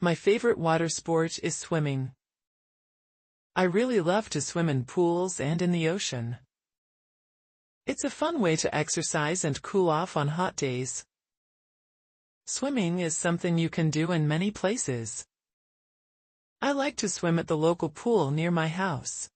My favorite water sport is swimming. I really love to swim in pools and in the ocean. It's a fun way to exercise and cool off on hot days. Swimming is something you can do in many places. I like to swim at the local pool near my house.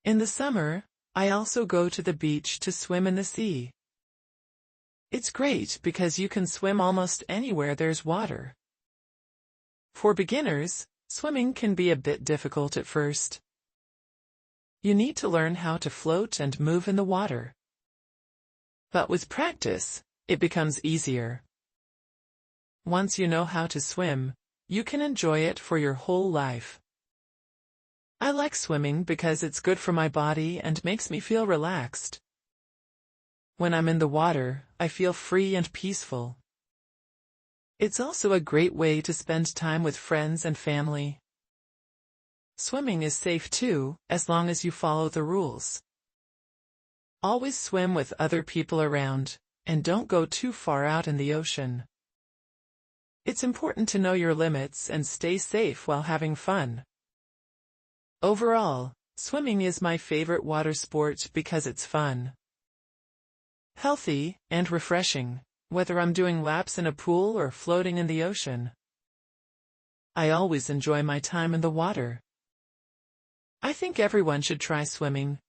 In the summer, I also go to the beach to swim in the sea. It's great because you can swim almost anywhere there's water. For beginners, swimming can be a bit difficult at first. You need to learn how to float and move in the water. But with practice, it becomes easier. Once you know how to swim, you can enjoy it for your whole life. I like swimming because it's good for my body and makes me feel relaxed. When I'm in the water, I feel free and peaceful. It's also a great way to spend time with friends and family. Swimming is safe too, as long as you follow the rules. Always swim with other people around, and don't go too far out in the ocean. It's important to know your limits and stay safe while having fun. Overall, swimming is my favorite water sport because it's fun, healthy, and refreshing, whether I'm doing laps in a pool or floating in the ocean. I always enjoy my time in the water. I think everyone should try swimming.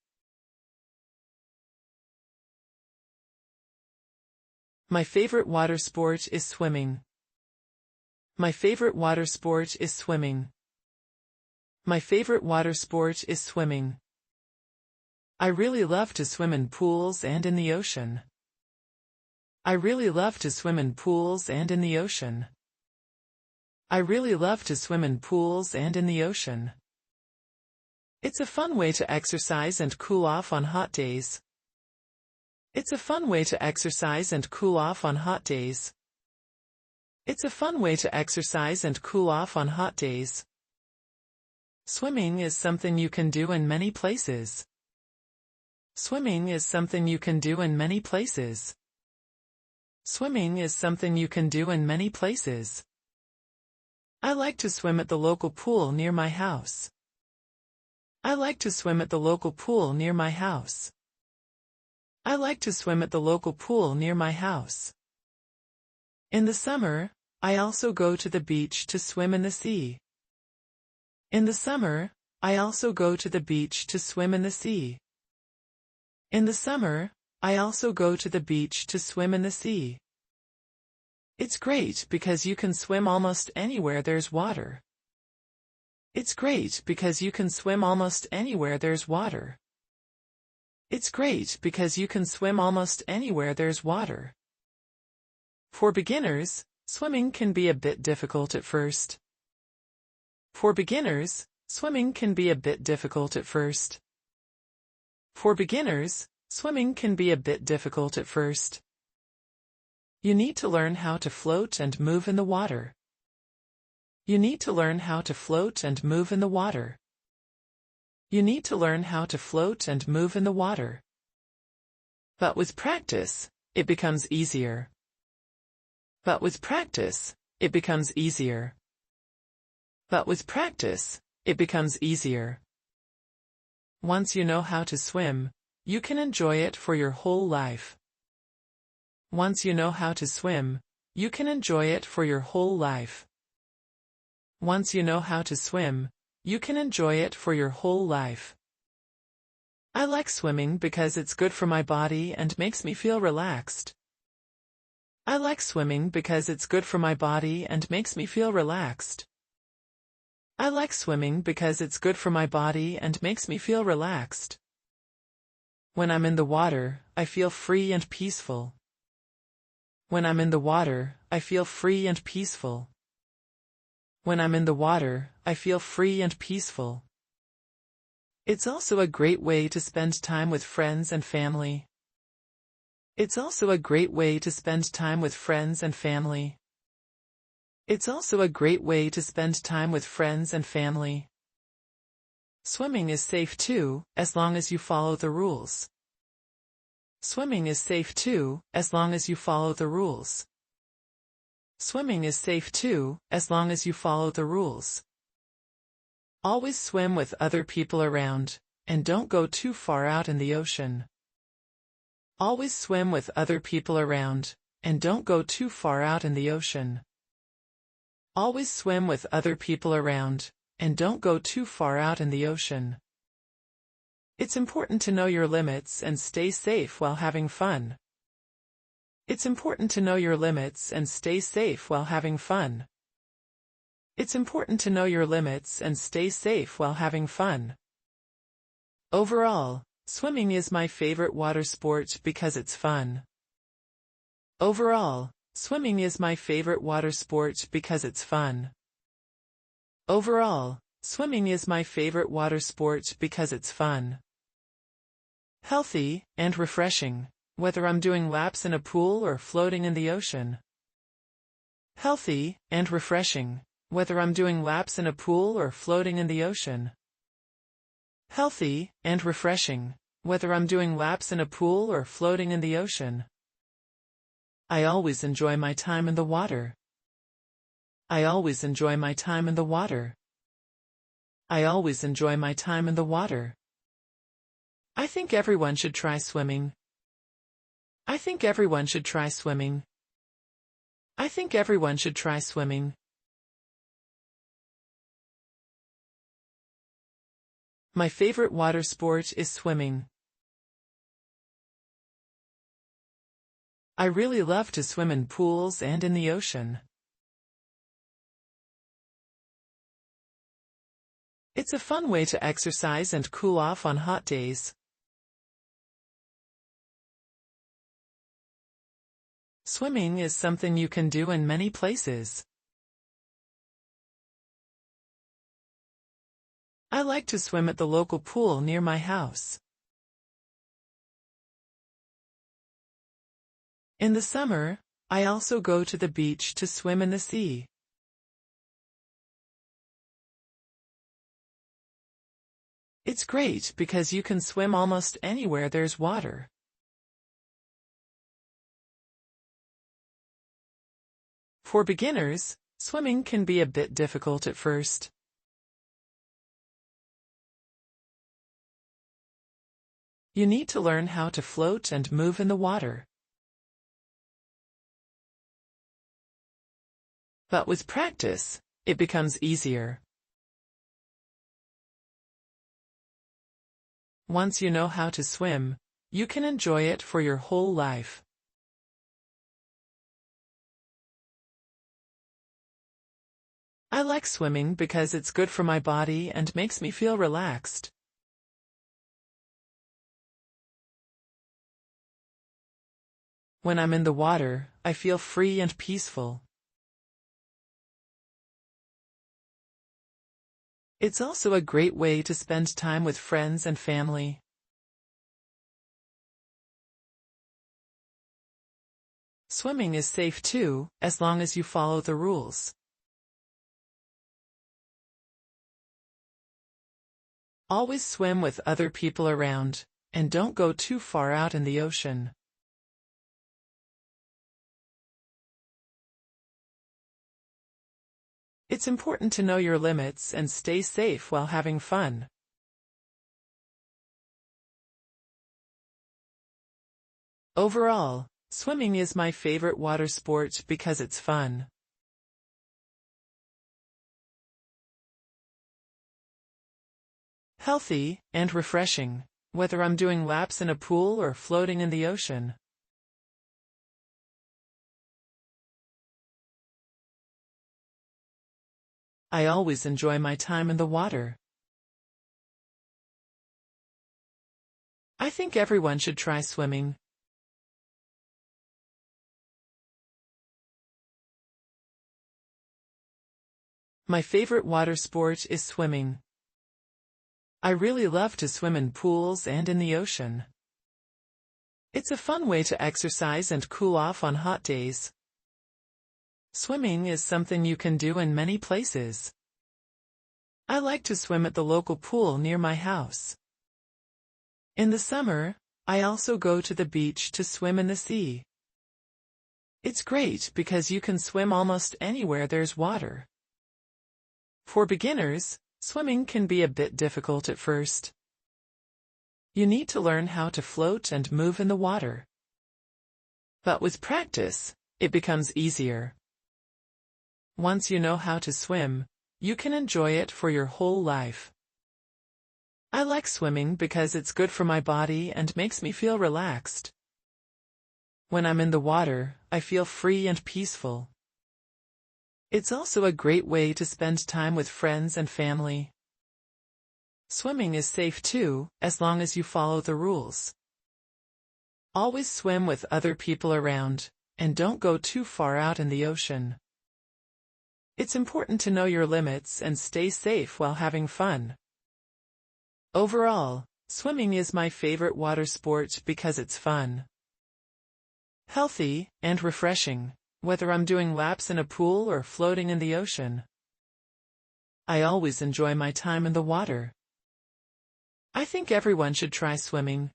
My favorite water sport is swimming. My favorite water sport is swimming. My favorite water sport is swimming. I really love to swim in pools and in the ocean. I really love to swim in pools and in the ocean. I really love to swim in pools and in the ocean. It's a fun way to exercise and cool off on hot days. It's a fun way to exercise and cool off on hot days. It's a fun way to exercise and cool off on hot days. Swimming is something you can do in many places. Swimming is something you can do in many places. Swimming is something you can do in many places. I like to swim at the local pool near my house. I like to swim at the local pool near my house. I like to swim at the local pool near my house. In the summer, I also go to the beach to swim in the sea. In the summer, I also go to the beach to swim in the sea. In the summer, I also go to the beach to swim in the sea. It's great because you can swim almost anywhere there's water. It's great because you can swim almost anywhere there's water. It's great because you can swim almost anywhere there's water. For beginners, swimming can be a bit difficult at first. For beginners, swimming can be a bit difficult at first. For beginners, swimming can be a bit difficult at first. You need to learn how to float and move in the water. You need to learn how to float and move in the water. You need to learn how to float and move in the water. But with practice, it becomes easier. But with practice, it becomes easier. But with practice, it becomes easier. Once you know how to swim, you can enjoy it for your whole life. Once you know how to swim, you can enjoy it for your whole life. Once you know how to swim, you can enjoy it for your whole life. I like swimming because it's good for my body and makes me feel relaxed. I like swimming because it's good for my body and makes me feel relaxed. I like swimming because it's good for my body and makes me feel relaxed. When I'm in the water, I feel free and peaceful. When I'm in the water, I feel free and peaceful. When I'm in the water, I feel free and peaceful. It's also a great way to spend time with friends and family. It's also a great way to spend time with friends and family. It's also a great way to spend time with friends and family. Swimming is safe too, as long as you follow the rules. Swimming is safe too, as long as you follow the rules. swimming is safe too, as long as you follow the rules. Always swim with other people around, and don't go too far out in the ocean. Always swim with other people around, and don't go too far out in the ocean. Always swim with other people around, and don't go too far out in the ocean. It's important to know your limits and stay safe while having fun. It's important to know your limits and stay safe while having fun. It's important to know your limits and stay safe while having fun. Overall, swimming is my favorite water sport because it's fun. Overall, swimming is my favorite water sport because it's fun. Overall, swimming is my favorite water sport because it's fun. Healthy and refreshing, whether I'm doing laps in a pool or floating in the ocean. Healthy and refreshing, whether I'm doing laps in a pool or floating in the ocean. Healthy and refreshing, whether I'm doing laps in a pool or floating in the ocean. I always enjoy my time in the water. I always enjoy my time in the water. I always enjoy my time in the water. I think everyone should try swimming. I think everyone should try swimming. I think everyone should try swimming. My favorite water sport is swimming. I really love to swim in pools and in the ocean. It's a fun way to exercise and cool off on hot days. Swimming is something you can do in many places. I like to swim at the local pool near my house. In the summer, I also go to the beach to swim in the sea. It's great because you can swim almost anywhere there's water. For beginners, swimming can be a bit difficult at first. You need to learn how to float and move in the water. But with practice, it becomes easier. Once you know how to swim, you can enjoy it for your whole life. I like swimming because it's good for my body and makes me feel relaxed. When I'm in the water, I feel free and peaceful. It's also a great way to spend time with friends and family. Swimming is safe too, as long as you follow the rules. Always swim with other people around, and don't go too far out in the ocean. It's important to know your limits and stay safe while having fun. Overall, swimming is my favorite water sport because it's fun. Healthy and refreshing, whether I'm doing laps in a pool or floating in the ocean. I always enjoy my time in the water. I think everyone should try swimming. My favorite water sport is swimming. I really love to swim in pools and in the ocean. It's a fun way to exercise and cool off on hot days. Swimming is something you can do in many places. I like to swim at the local pool near my house. In the summer, I also go to the beach to swim in the sea. It's great because you can swim almost anywhere there's water. For beginners, swimming can be a bit difficult at first. You need to learn how to float and move in the water. But with practice, it becomes easier. Once you know how to swim, you can enjoy it for your whole life. I like swimming because it's good for my body and makes me feel relaxed. When I'm in the water, I feel free and peaceful. It's also a great way to spend time with friends and family. Swimming is safe too, as long as you follow the rules. Always swim with other people around, and don't go too far out in the ocean. It's important to know your limits and stay safe while having fun. Overall, swimming is my favorite water sport because it's fun, healthy, and refreshing, whether I'm doing laps in a pool or floating in the ocean. I always enjoy my time in the water. I think everyone should try swimming,